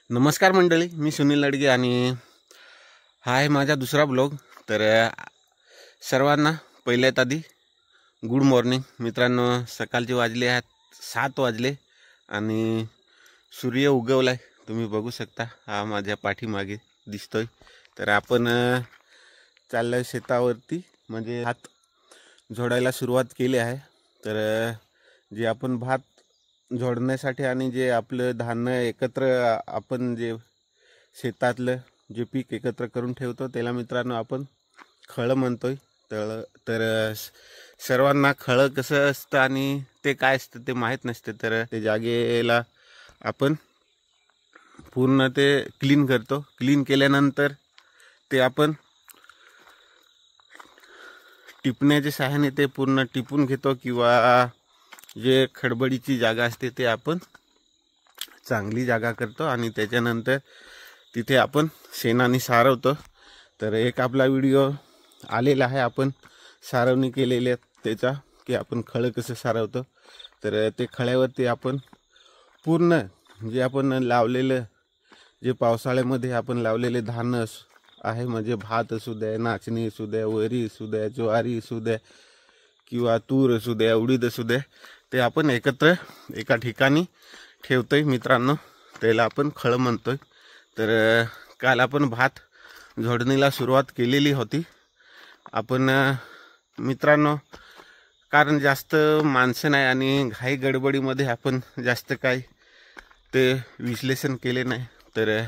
नमस्कार मंडळी, मी सुनील लडगे आणि हा आहे माझा दुसरा ब्लॉग। तर सर्वांना पहिल्यात आधी गुड मॉर्निंग मित्रांनो। सकाळचे वाजले आहेत 7 वाजले आणि सूर्य उगवलाय, तुम्ही बघू शकता, हा माझ्या पाठीमागे दिसतोय। तर आपण चाललोय शेतावरती, म्हणजे भात झोडायला सुरुवात केली आहे। तर जे आपण भात झोडण्यासाठी आणि जे आपलं धान्य एकत्र आपण जे शेतातलं जे पीक एकत्र करून ठेवतो त्याला मित्रांनो आपण खळं म्हणतोय। तर सर्वांना खळं कसं असतं आणि ते काय असतं ते माहीत नसते। तर ते जागेला आपण पूर्ण ते क्लीन करतो। क्लीन केल्यानंतर ते आपण टिपण्याच्या सहाय्याने ते पूर्ण टिपून घेतो, किंवा जे खडबडीची जागा असते ते आपण चांगली जागा करतो आणि त्याच्यानंतर तिथे आपण शेणाने सारवतो। तर एक आपला व्हिडिओ आलेला आहे आपण सारवणी केलेले त्याचा, की आपण खळं कसं सारवतो। तर ते खळ्यावरती आपण पूर्ण जे आपण लावलेलं, जे पावसाळ्यामध्ये आपण लावलेले धान्य आहे, म्हणजे भात असू द्या, नाचणी असू द्या, वरी असू द्या, ज्वारी असू द्या, किंवा तूर असू द्या, उडीद असू द्या, ते आपण एकत्र एका ठिकाणी ठेवतोय मित्रांनो, त्याला आपण खळं म्हणतोय। तर काल आपण भात झोडणीला सुरुवात केलेली होती आपण मित्रांनो, कारण जास्त माणसं नाही आणि घाई गडबडीमध्ये आपण जास्त काही ते विश्लेषण केले नाही। तर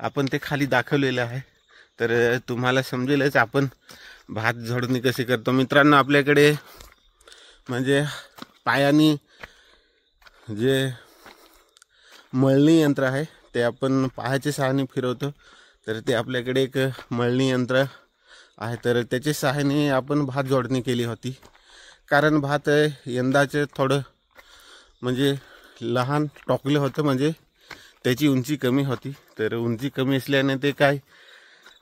आपण ते खाली दाखवलेलं आहे, तर तुम्हाला समजेलच आपण भात झोडणी कशी करतो। मित्रांनो, आपल्याकडे म्हणजे पायानी जे मळणी यंत्र आहे ते आपण पायाच्या सहाय्याने फिरवतो। तर ते आपल्याकडे एक मळणी यंत्र आहे, तर त्याच्या सहाय्याने आपण भात जोडणी केली होती। कारण भात यंदाचे थोडं म्हणजे लहान टोकलं होतं, म्हणजे त्याची उंची कमी होती। तर उंची कमी असल्याने ते काय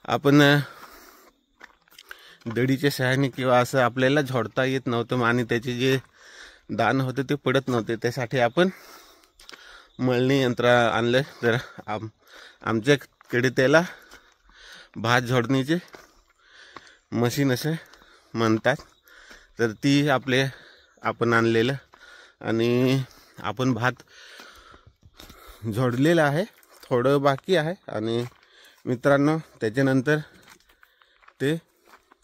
आपण दडीच्या सहाय्याने किंवा असं आपल्याला झोडता येत नव्हतं आणि त्याचे जे दाण होते ते पडत नव्हते। त्यासाठी आपण मळणी यंत्र आणलं। तर आमच्याकडे त्याला भात झोडणीचे मशीन असे म्हणतात। तर ती आपण आणलेलं आणि आपण भात झोडलेलं आहे, थोडं बाकी आहे। आणि मित्रांनो, त्याच्यानंतर ते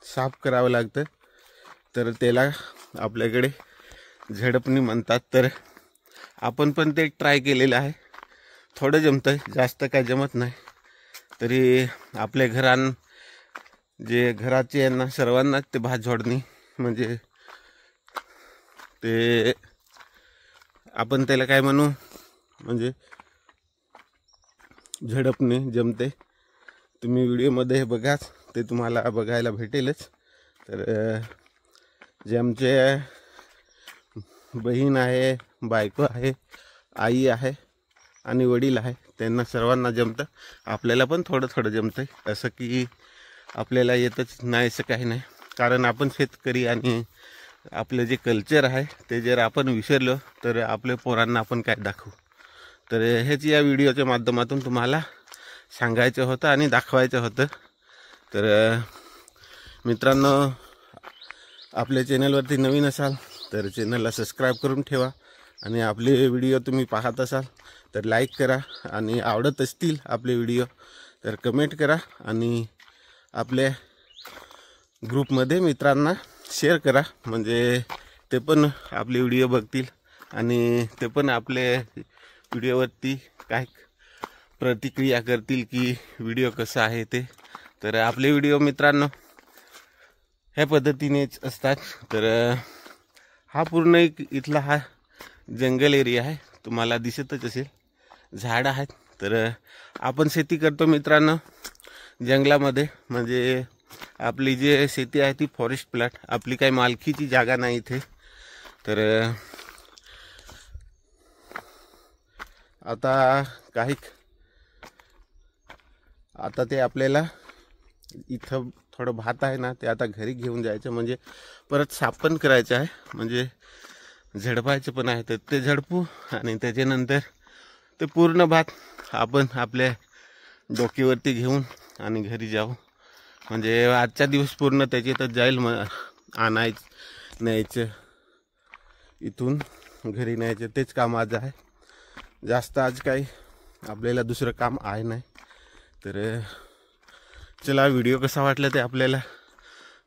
साफ करावं लागतं, तर त्याला आपल्याकडे झडपणी म्हणतात। तर आपण पण ते ट्राय केलेलं आहे, थोडं जमतंय, जास्त काय जमत नाही। तरी आपल्या जे घराचे यांना सर्वांना ते भात झोडणी म्हणजे ते आपण त्याला काय म्हणू, म्हणजे झडपणे जमते। तुम्ही व्हिडिओमध्ये बघाच, ते तुम्हाला बघायला भेटेलच। तर जे आमचे बहीण आहे, बायको आहे, आई आहे आणि वडील आहे, त्यांना सर्वांना जमतं। आपल्याला पण थोडं थोडं जमतंय, असं की आपल्याला येतच नाही असं काही नाही। कारण आपण शेतकरी आणि आपलं जे कल्चर आहे ते जर आपण विसरलो तर आपल्या पोरांना आपण काय दाखवू। तर हेच या व्हिडिओच्या माध्यमातून तुम्हाला सांगायचं होतं आणि दाखवायचं होतं। तर मित्रांनो, आपल्या चॅनलवरती नवीन असाल तर चॅनलला सबस्क्राईब करून ठेवा, आणि आपले व्हिडिओ तुम्ही पाहत असाल तर लाईक करा, आणि आवडत असतील आपले व्हिडिओ तर कमेंट करा, आणि आपल्या ग्रुपमध्ये मित्रांना शेअर करा, म्हणजे ते पण आपले व्हिडिओ बघतील आणि ते पण आपले व्हिडिओवरती काय प्रतिक्रिया करतील की व्हिडिओ कसा आहे ते। तर आपले व्हिडिओ मित्रांनो ह्या पद्धतीनेच असतात। तर हा पूर्ण एक इथला हा जंगल एरिया आहे, तुम्हाला दिसतच असेल, झाडं आहेत। तर आपण शेती करतो मित्रांनो जंगलामध्ये, म्हणजे आपली जी शेती आहे ती फॉरेस्ट प्लॉट, आपली काही मालकीची जागा नाही इथे। तर आता ते आपल्याला इथं थोडं भात आहे ना, ते आता घरी घेऊन जायचं, म्हणजे परत साफ पण करायचं आहे, म्हणजे झडपायचं पण आहे। तर ते झडपू आणि त्याच्यानंतर ते पूर्ण भात आपण आपल्या डोक्यावरती घेऊन आणि घरी जाऊ. म्हणजे आजचा दिवस पूर्ण त्याच्यातच जाईल. आणायचं न्यायचं, इथून घरी न्यायचं, तेच काम आज आहे. जास्त आज काही आपल्याला दुसरं काम आहे नाही. तर चला, व्हिडिओ कसा वाटला ते आपल्याला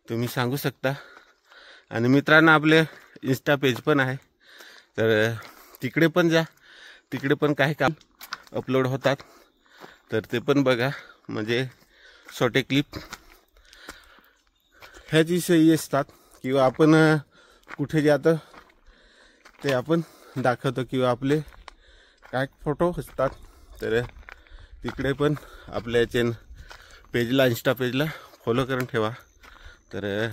तुम्ही सांगू शकता. आणि मित्रांनो, आपले इंस्टा पेज पण आहे, तर तिकडे पण जा. तिकडे पण काही काम अपलोड होतात, तर ते पण बघा. म्हणजे छोटे क्लिप ह्याच्याविषयी असतात, किंवा आपण कुठे जातो ते आपण दाखवतो, किंवा आपले काय फोटो असतात. तर तिकडे पण आपल्या पेजला, इंस्टा पेजला फॉलो करून ठेवा. तर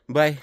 बाय.